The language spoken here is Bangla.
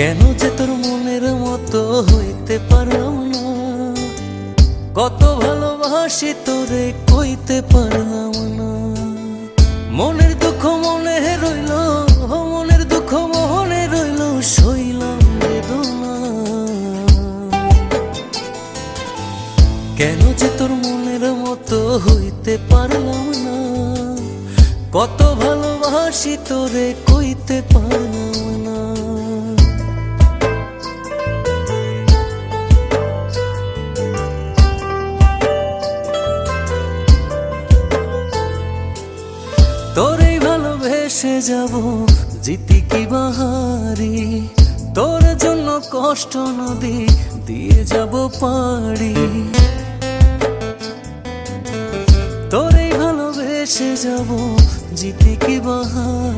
কেন যে তোর মনের মতো হইতে পারলাম না, কত ভালোবাসি তোরে কইতে পারলাম না। মনের দুঃখ মনে রইল, মনের দুঃখ মনে রইল, সইলাম বেদনা। কেন যে তোর মনের মতো হইতে পারলাম না, কত ভালোবাসি তোরে কইতে পারলাম না। তোরেই ভালোবেসে যাব, জিতি কি বাহারি, তোর জন্য কষ্ট নদী দিয়ে যাব পাড়ি। তোরেই ভালোবেসে যাব, জিতি কি বাহারি।